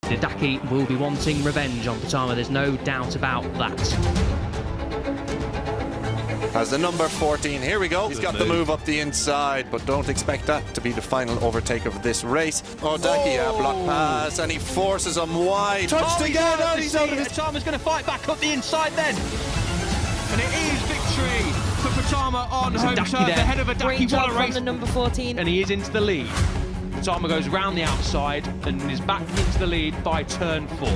Hideki will be wanting revenge on Pratama, there's no doubt about that. As the number 14, here we go. He's got the move up the inside, but don't expect that to be the final overtake of this race. Hideki, block pass, and he forces him wide. Touched again, and he's out of his... Pratama's going to fight back up the inside then. And it is victory for Pratama on home turf ahead of Hideki. Great job from the number 14. And he is into the lead. Pratama goes round the outside and is back into the lead by turn 4.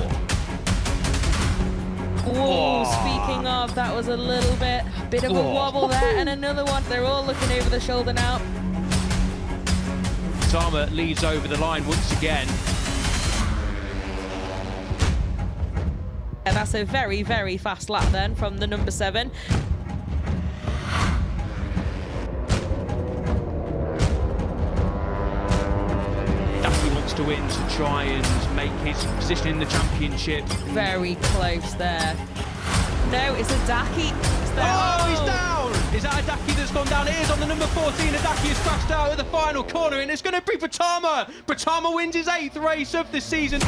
Oh, speaking of, that was a bit of a wobble there, and another one. They're all looking over the shoulder now. Pratama leads over the line once again. And that's a very, very fast lap then from the number 7. To win to try and make his position in the championship. Very close there. No, it's Hideki. Oh, he's down! Is that Hideki that's gone down? It is on the number 14. Hideki has crashed out at the final corner, and it's going to be Pratama. Pratama wins his 8th race of the season.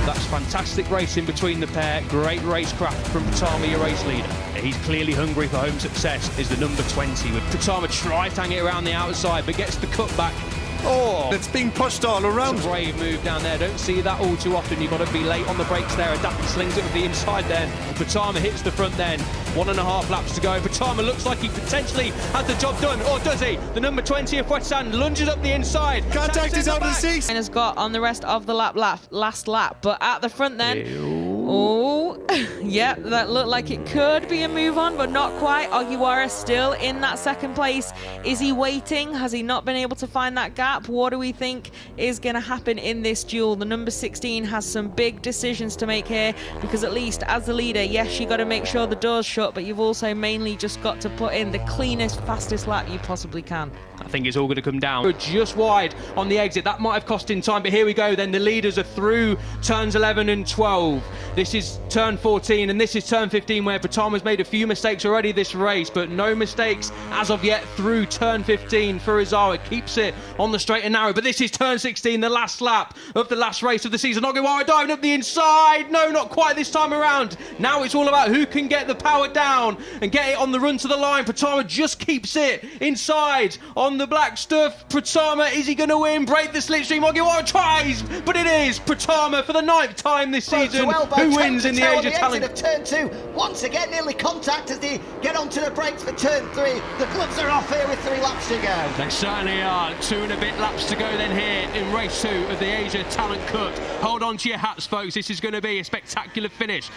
That's fantastic racing between the pair. Great racecraft from Pratama, your race leader. He's clearly hungry for home success, is the number 20. With Pratama tries to hang it around the outside, but gets the cutback. Oh, it's being pushed all around. It's a brave move down there. Don't see that all too often. You've got to be late on the brakes there. Hideki slings it with the inside then. Pratama hits the front then. 1.5 laps to go. Pratama looks like he potentially has the job done. Or does he? The number 20 of West Sand lunges up the inside. Contact is out of the seat. And has got on the rest of the last lap. But at the front then. Oh, yeah, that looked like it could be a move on, but not quite. Ogiwara still in that second place. Is he waiting? Has he not been able to find that gap? What do we think is going to happen in this duel? The number 16 has some big decisions to make here, because at least as the leader, yes, you got to make sure the door's shut, but you've also mainly just got to put in the cleanest, fastest lap you possibly can. I think it's all going to come down. Just wide on the exit. That might have cost him time, but here we go. Then the leaders are through turns 11 and 12. This is turn 14 and this is turn 15, where Pratama's made a few mistakes already this race, but no mistakes as of yet through turn 15 for Izawa. Keeps it on the straight and narrow, but this is turn 16, the last lap of the last race of the season. Ogiwara diving up the inside. No, not quite this time around. Now it's all about who can get the power down and get it on the run to the line. Pratama just keeps it inside on the black stuff. Pratama, is he going to win? Break the slipstream. Ogiwara tries, but it is Pratama for the 9th time this season who wins in the Age of Talent. Of turn 2, once again nearly contact as they get onto the brakes for turn 3. The gloves are off here with 3 laps to go. They certainly are. 2 and a bit laps to go then here in race 2 of the Asia Talent Cup. Hold on to your hats, folks. This is going to be a spectacular finish.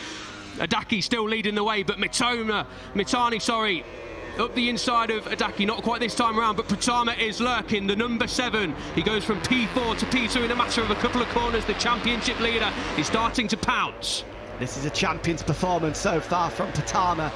Hideki still leading the way, but Mitani, up the inside of Hideki, not quite this time around, but Pratama is lurking, the number 7. He goes from P4 to P2 in a matter of a couple of corners. The championship leader is starting to pounce. This is a champion's performance so far from Pratama.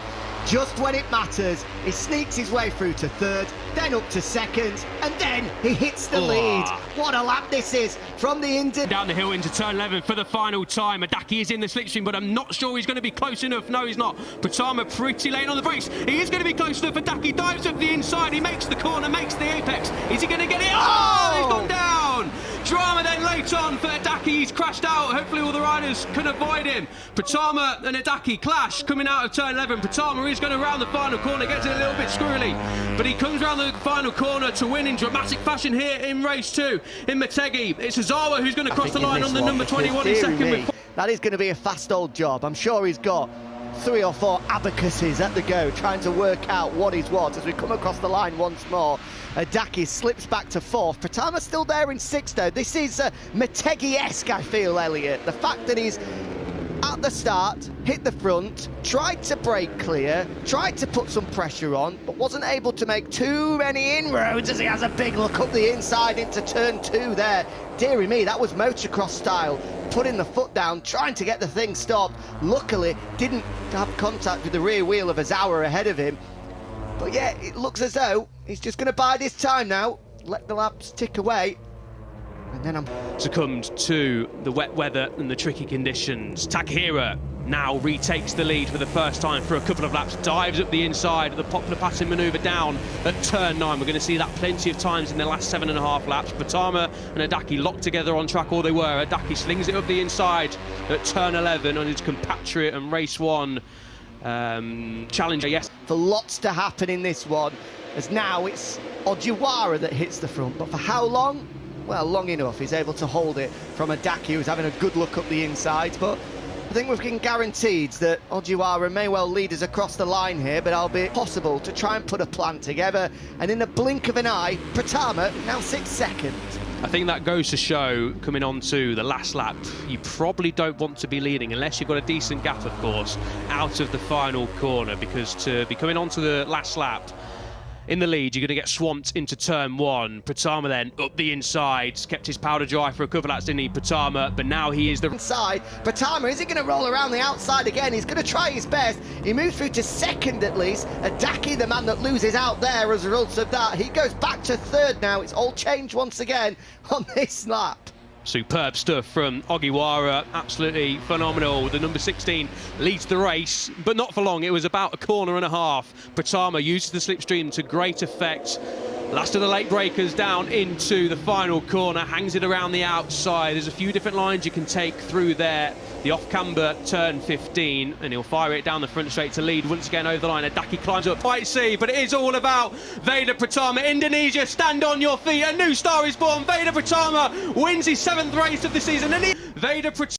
Just when it matters, he sneaks his way through to 3rd, then up to 2nd, and then he hits the lead. What a lap this is from the Indian. Down the hill into turn 11 for the final time. Hideki is in the slipstream, but I'm not sure he's going to be close enough. No, he's not. Pratama pretty late on the brakes. He is going to be close enough. Hideki dives up the inside. He makes the corner, makes the apex. Is he going to get it? Oh, he's gone down. Drama then late on for Hideki. He's crashed out. Hopefully all the riders can avoid him. Pratama and Hideki clash coming out of turn 11. Pratama is going to round the final corner. Gets it a little bit squirrely, but he comes around the final corner to win in dramatic fashion here in race 2 in Motegi. It's Izawa who's going to cross the line on the number 21 in second. That is going to be a fast old job. I'm sure he's got 3 or 4 abacuses at the go, trying to work out what is what as we come across the line once more. Hideki slips back to 4th. Pratama's still there in 6th though. This is Motegi-esque, I feel, Elliot. The fact that he's at the start, hit the front, tried to break clear, tried to put some pressure on, but wasn't able to make too many inroads as he has a big look up the inside into turn 2 there. Deary me, that was motocross style, putting the foot down, trying to get the thing stopped. Luckily, didn't have contact with the rear wheel of Izawa ahead of him. But yeah, it looks as though he's just going to bide his time now, let the laps tick away. And then Succumbed to the wet weather and the tricky conditions. Takahira now retakes the lead for the first time for a couple of laps, dives up the inside of the popular passing manoeuvre down at turn 9. We're going to see that plenty of times in the last 7.5 laps. Pratama and Adaki locked together on track, or they were. Adaki slings it up the inside at turn 11 on his compatriot and race 1 challenger. Yes, For lots to happen in this one, as now it's Ojiwara that hits the front, but for how long? Well, long enough. He's able to hold it from Adaki, who's having a good look up the inside, but I think we've been guaranteed that Ojiwara may well lead us across the line here, but it'll be possible to try and put a plan together. And in the blink of an eye, Pratama now sits second. I think that goes to show, coming on to the last lap, you probably don't want to be leading, unless you've got a decent gap, of course, out of the final corner, because to be coming on to the last lap in the lead, you're going to get swamped into turn 1. Pratama then up the inside, kept his powder dry for a couple of laps, didn't he, Pratama? But now he is the inside. Pratama, is he going to roll around the outside again? He's going to try his best. He moves through to second at least. Adaki, the man that loses out there as a result of that, he goes back to third now. It's all changed once again on this lap. Superb stuff from Ogiwara, absolutely phenomenal. The number 16 leads the race, but not for long. It was about a corner and a half. Pratama uses the slipstream to great effect. Last of the late breakers down into the final corner, hangs it around the outside. There's a few different lines you can take through there. The off-camber turn 15, and he'll fire it down the front straight to lead. Once again over the line, Adaki climbs up. Might see, but it is all about Veda Pratama. Indonesia, stand on your feet. A new star is born. Veda Pratama wins his 7th race of the season. And Veda Pratama